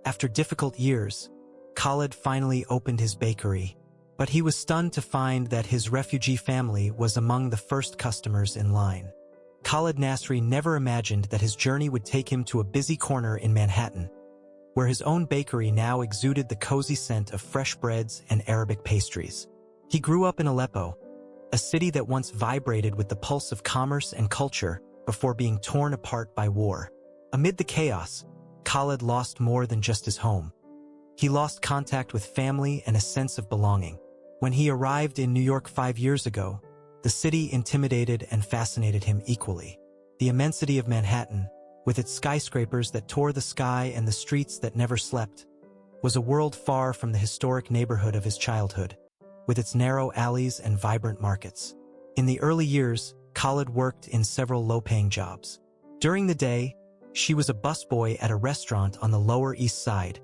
After difficult years, Khaled finally opened his bakery, but he was stunned to find that his refugee family was among the first customers in line. Khaled Nasri never imagined that his journey would take him to a busy corner in Manhattan, where his own bakery now exuded the cozy scent of fresh breads and Arabic pastries. He grew up in Aleppo, a city that once vibrated with the pulse of commerce and culture before being torn apart by war. Amid the chaos, Khaled lost more than just his home. He lost contact with family and a sense of belonging. When he arrived in New York 5 years ago, the city intimidated and fascinated him equally. The immensity of Manhattan, with its skyscrapers that tore the sky and the streets that never slept, was a world far from the historic neighborhood of his childhood, with its narrow alleys and vibrant markets. In the early years, Khaled worked in several low-paying jobs. During the day, she was a busboy at a restaurant on the Lower East Side,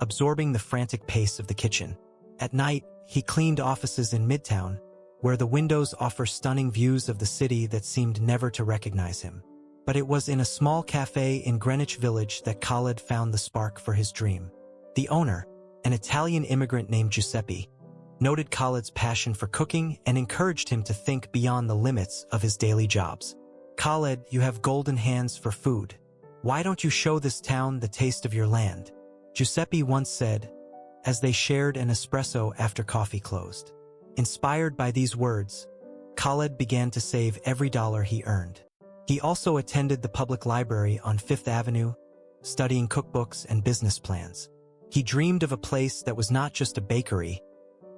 absorbing the frantic pace of the kitchen. At night, he cleaned offices in Midtown, where the windows offer stunning views of the city that seemed never to recognize him. But it was in a small cafe in Greenwich Village that Khaled found the spark for his dream. The owner, an Italian immigrant named Giuseppe, noted Khaled's passion for cooking and encouraged him to think beyond the limits of his daily jobs. "Khaled, you have golden hands for food. Why don't you show this town the taste of your land?" Giuseppe once said, as they shared an espresso after coffee closed. Inspired by these words, Khaled began to save every dollar he earned. He also attended the public library on Fifth Avenue, studying cookbooks and business plans. He dreamed of a place that was not just a bakery,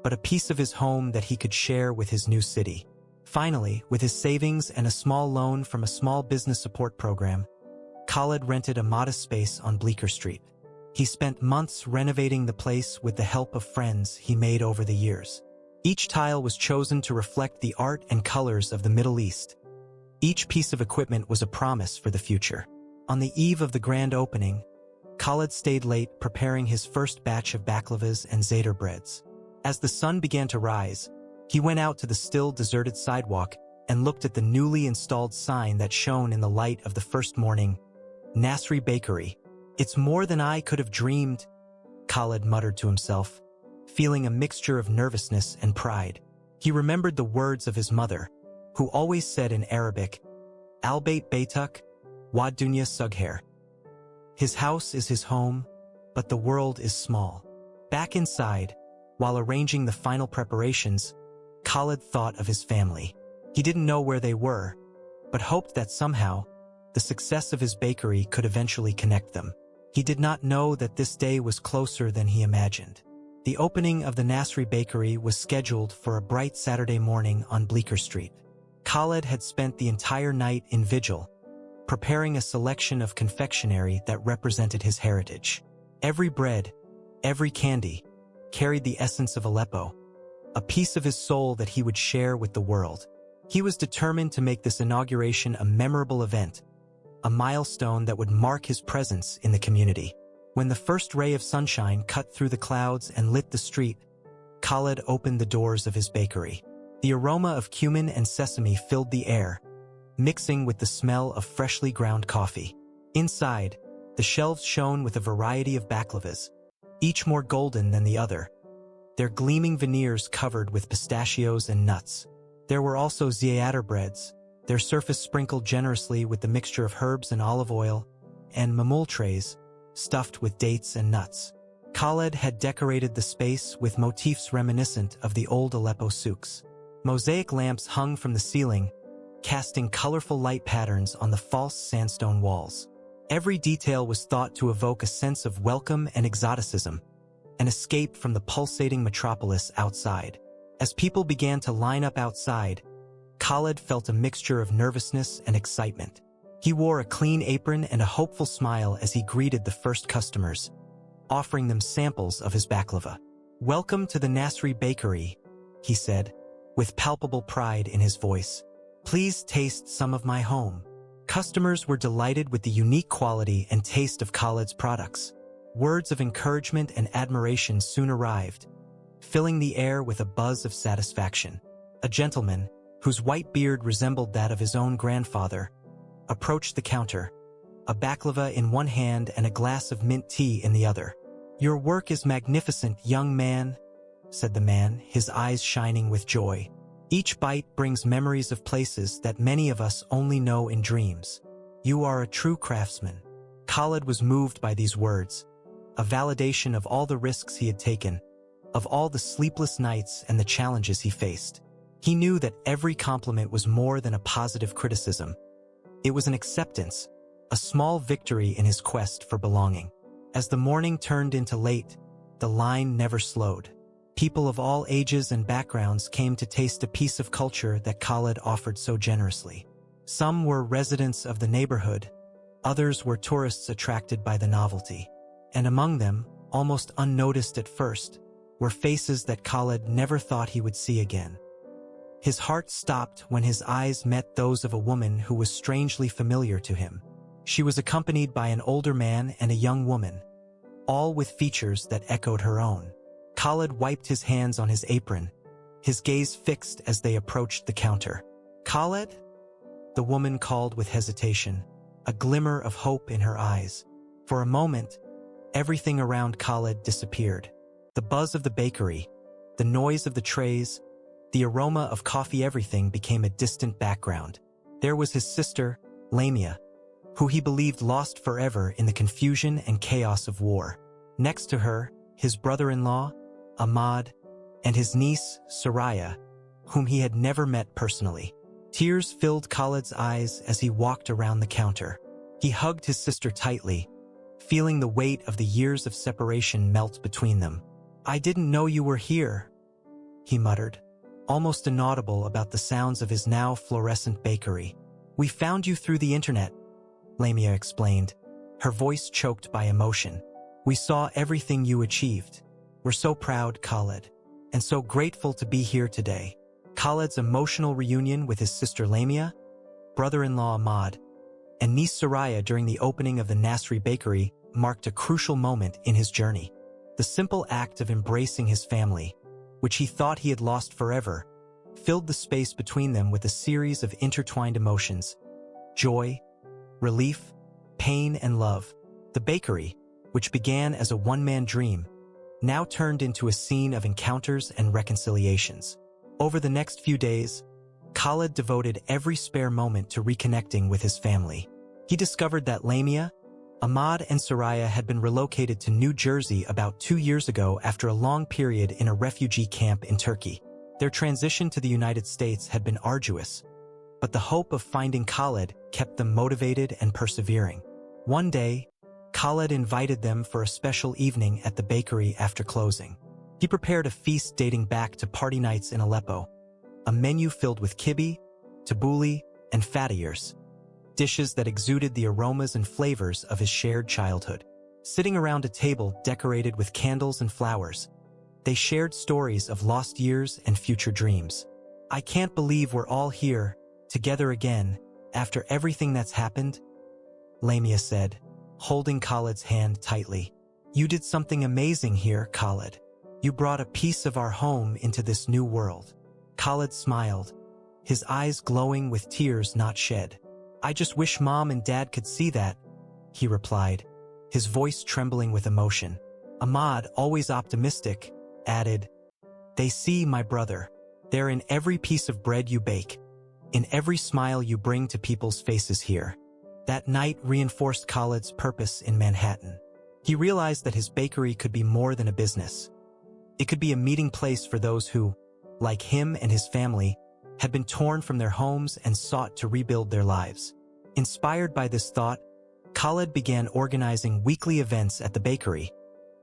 but a piece of his home that he could share with his new city. Finally, with his savings and a small loan from a small business support program, Khaled rented a modest space on Bleecker Street. He spent months renovating the place with the help of friends he made over the years. Each tile was chosen to reflect the art and colors of the Middle East. Each piece of equipment was a promise for the future. On the eve of the grand opening, Khaled stayed late preparing his first batch of baklavas and zeder breads. As the sun began to rise, he went out to the still deserted sidewalk and looked at the newly installed sign that shone in the light of the first morning, "Nasri Bakery." "It's more than I could have dreamed," Khaled muttered to himself, feeling a mixture of nervousness and pride. He remembered the words of his mother, who always said in Arabic, "Al-Bayt Baytuk, wa dunya sugher." His house is his home, but the world is small. Back inside, while arranging the final preparations, Khaled thought of his family. He didn't know where they were, but hoped that somehow, the success of his bakery could eventually connect them. He did not know that this day was closer than he imagined. The opening of the Nasri Bakery was scheduled for a bright Saturday morning on Bleecker Street. Khaled had spent the entire night in vigil, preparing a selection of confectionery that represented his heritage. Every bread, every candy, carried the essence of Aleppo, a piece of his soul that he would share with the world. He was determined to make this inauguration a memorable event, a milestone that would mark his presence in the community. When the first ray of sunshine cut through the clouds and lit the street, Khaled opened the doors of his bakery. The aroma of cumin and sesame filled the air, mixing with the smell of freshly ground coffee. Inside, the shelves shone with a variety of baklavas, each more golden than the other, their gleaming veneers covered with pistachios and nuts. There were also ziyadar breads, their surface sprinkled generously with the mixture of herbs and olive oil, and mamul trays, stuffed with dates and nuts. Khaled had decorated the space with motifs reminiscent of the old Aleppo souks. Mosaic lamps hung from the ceiling, casting colorful light patterns on the false sandstone walls. Every detail was thought to evoke a sense of welcome and exoticism, an escape from the pulsating metropolis outside. As people began to line up outside, Khaled felt a mixture of nervousness and excitement. He wore a clean apron and a hopeful smile as he greeted the first customers, offering them samples of his baklava. "Welcome to the Nasri Bakery," he said, with palpable pride in his voice. "Please taste some of my home." Customers were delighted with the unique quality and taste of Khaled's products. Words of encouragement and admiration soon arrived, filling the air with a buzz of satisfaction. A gentleman, whose white beard resembled that of his own grandfather, approached the counter, a baklava in one hand and a glass of mint tea in the other. "Your work is magnificent, young man," said the man, his eyes shining with joy. "Each bite brings memories of places that many of us only know in dreams. You are a true craftsman." Khaled was moved by these words, a validation of all the risks he had taken, of all the sleepless nights and the challenges he faced. He knew that every compliment was more than a positive criticism. It was an acceptance, a small victory in his quest for belonging. As the morning turned into late, the line never slowed. People of all ages and backgrounds came to taste a piece of culture that Khaled offered so generously. Some were residents of the neighborhood, others were tourists attracted by the novelty. And among them, almost unnoticed at first, were faces that Khaled never thought he would see again. His heart stopped when his eyes met those of a woman who was strangely familiar to him. She was accompanied by an older man and a young woman, all with features that echoed her own. Khaled wiped his hands on his apron, his gaze fixed as they approached the counter. "Khaled?" the woman called with hesitation, a glimmer of hope in her eyes. For a moment, everything around Khaled disappeared. The buzz of the bakery, the noise of the trays, the aroma of coffee, everything became a distant background. There was his sister, Lamia, who he believed lost forever in the confusion and chaos of war. Next to her, his brother-in-law, Ahmad, and his niece, Soraya, whom he had never met personally. Tears filled Khaled's eyes as he walked around the counter. He hugged his sister tightly, feeling the weight of the years of separation melt between them. "I didn't know you were here," he muttered, almost inaudible about the sounds of his now fluorescent bakery. "We found you through the internet," Lamia explained, her voice choked by emotion. "We saw everything you achieved. We're so proud, Khaled, and so grateful to be here today." Khaled's emotional reunion with his sister Lamia, brother-in-law Ahmad, and niece Soraya during the opening of the Nasri bakery marked a crucial moment in his journey. The simple act of embracing his family, which he thought he had lost forever, filled the space between them with a series of intertwined emotions: joy, relief, pain, and love. The bakery, which began as a one-man dream, now turned into a scene of encounters and reconciliations. Over the next few days, Khaled devoted every spare moment to reconnecting with his family. He discovered that Lamia, Ahmad, and Soraya had been relocated to New Jersey about 2 years ago after a long period in a refugee camp in Turkey. Their transition to the United States had been arduous, but the hope of finding Khaled kept them motivated and persevering. One day, Khaled invited them for a special evening at the bakery after closing. He prepared a feast dating back to party nights in Aleppo, a menu filled with kibbeh, tabbouleh, and fattiers, dishes that exuded the aromas and flavors of his shared childhood. Sitting around a table decorated with candles and flowers, they shared stories of lost years and future dreams. "I can't believe we're all here, together again, after everything that's happened," Lamia said, holding Khaled's hand tightly. "You did something amazing here, Khaled. You brought a piece of our home into this new world." Khaled smiled, his eyes glowing with tears not shed. "I just wish Mom and Dad could see that," he replied, his voice trembling with emotion. Ahmad, always optimistic, added, "They see, my brother. They're in every piece of bread you bake, in every smile you bring to people's faces here." That night reinforced Khaled's purpose in Manhattan. He realized that his bakery could be more than a business. It could be a meeting place for those who, like him and his family, had been torn from their homes and sought to rebuild their lives. Inspired by this thought, Khaled began organizing weekly events at the bakery,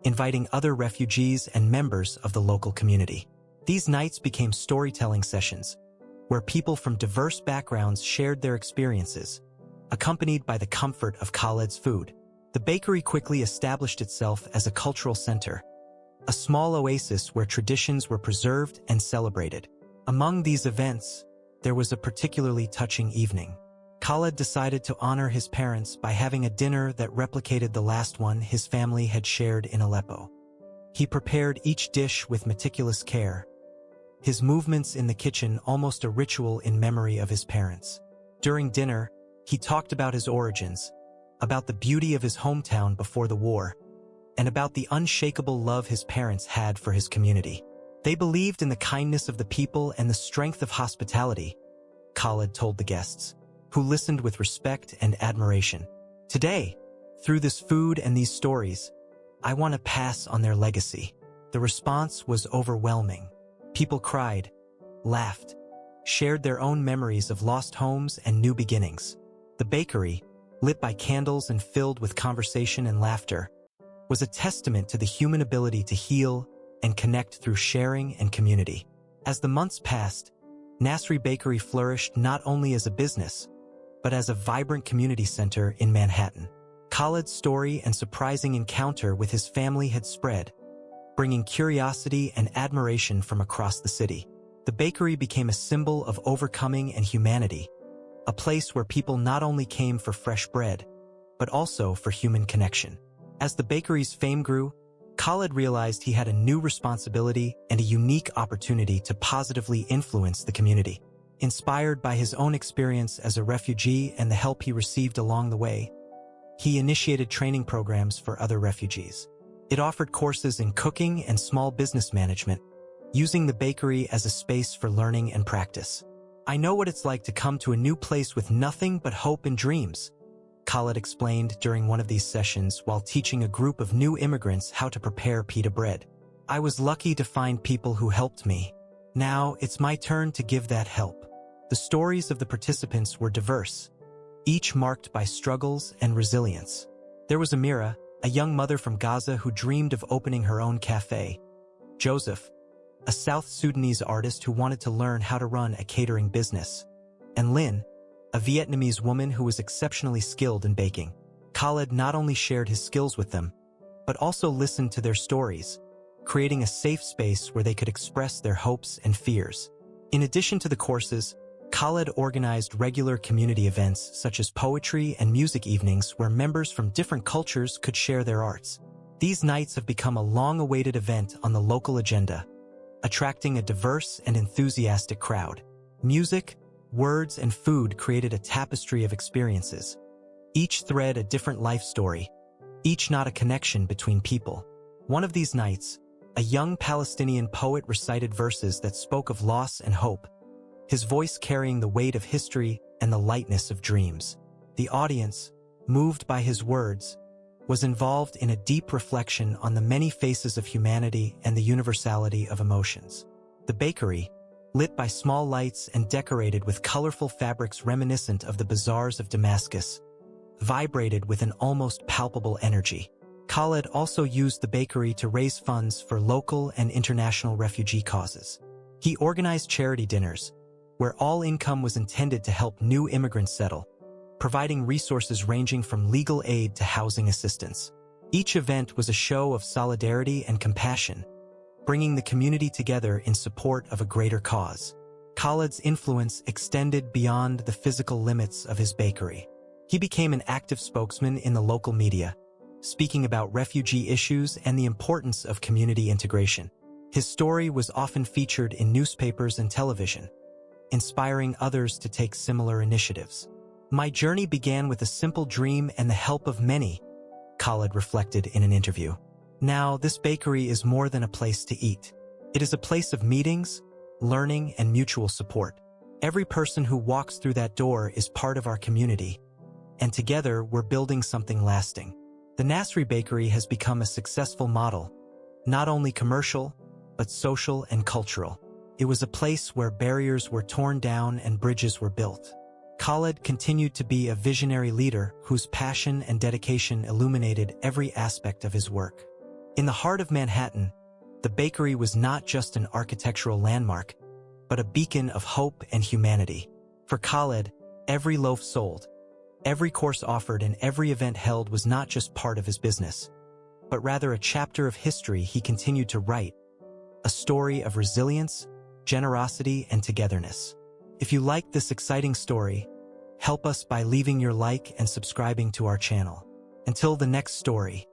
inviting other refugees and members of the local community. These nights became storytelling sessions, where people from diverse backgrounds shared their experiences, accompanied by the comfort of Khaled's food. The bakery quickly established itself as a cultural center, a small oasis where traditions were preserved and celebrated. Among these events, there was a particularly touching evening. Khaled decided to honor his parents by having a dinner that replicated the last one his family had shared in Aleppo. He prepared each dish with meticulous care, his movements in the kitchen almost a ritual in memory of his parents. During dinner, he talked about his origins, about the beauty of his hometown before the war, and about the unshakable love his parents had for his community. They believed in the kindness of the people and the strength of hospitality, Khaled told the guests, who listened with respect and admiration. Today, through this food and these stories, I want to pass on their legacy. The response was overwhelming. People cried, laughed, shared their own memories of lost homes and new beginnings. The bakery, lit by candles and filled with conversation and laughter, was a testament to the human ability to heal and connect through sharing and community. As the months passed, Nasri Bakery flourished not only as a business, but as a vibrant community center in Manhattan. Khaled's story and surprising encounter with his family had spread, bringing curiosity and admiration from across the city. The bakery became a symbol of overcoming and humanity, a place where people not only came for fresh bread, but also for human connection. As the bakery's fame grew, Khaled realized he had a new responsibility and a unique opportunity to positively influence the community. Inspired by his own experience as a refugee and the help he received along the way, he initiated training programs for other refugees. It offered courses in cooking and small business management, using the bakery as a space for learning and practice. I know what it's like to come to a new place with nothing but hope and dreams, Khaled explained during one of these sessions while teaching a group of new immigrants how to prepare pita bread. I was lucky to find people who helped me. Now it's my turn to give that help. The stories of the participants were diverse, each marked by struggles and resilience. There was Amira, a young mother from Gaza who dreamed of opening her own cafe. Joseph, a South Sudanese artist who wanted to learn how to run a catering business. And Lynn, a Vietnamese woman who was exceptionally skilled in baking. Khaled not only shared his skills with them, but also listened to their stories, creating a safe space where they could express their hopes and fears. In addition to the courses, Khaled organized regular community events such as poetry and music evenings where members from different cultures could share their arts. These nights have become a long-awaited event on the local agenda, attracting a diverse and enthusiastic crowd. Music, words, and food created a tapestry of experiences, each thread a different life story, each knot a connection between people. One of these nights, a young Palestinian poet recited verses that spoke of loss and hope, his voice carrying the weight of history and the lightness of dreams. The audience, moved by his words, was involved in a deep reflection on the many faces of humanity and the universality of emotions. The bakery, lit by small lights and decorated with colorful fabrics reminiscent of the bazaars of Damascus, vibrated with an almost palpable energy. Khaled also used the bakery to raise funds for local and international refugee causes. He organized charity dinners, where all income was intended to help new immigrants settle, providing resources ranging from legal aid to housing assistance. Each event was a show of solidarity and compassion, bringing the community together in support of a greater cause. Khaled's influence extended beyond the physical limits of his bakery. He became an active spokesman in the local media, speaking about refugee issues and the importance of community integration. His story was often featured in newspapers and television, inspiring others to take similar initiatives. My journey began with a simple dream and the help of many, Khaled reflected in an interview. Now, this bakery is more than a place to eat. It is a place of meetings, learning, and mutual support. Every person who walks through that door is part of our community, and together we're building something lasting. The Nasri Bakery has become a successful model, not only commercial, but social and cultural. It was a place where barriers were torn down and bridges were built. Khaled continued to be a visionary leader whose passion and dedication illuminated every aspect of his work. In the heart of Manhattan, the bakery was not just an architectural landmark, but a beacon of hope and humanity. For Khaled, every loaf sold, every course offered, and every event held was not just part of his business, but rather a chapter of history he continued to write, a story of resilience, generosity, and togetherness. If you liked this exciting story, help us by leaving your like and subscribing to our channel. Until the next story.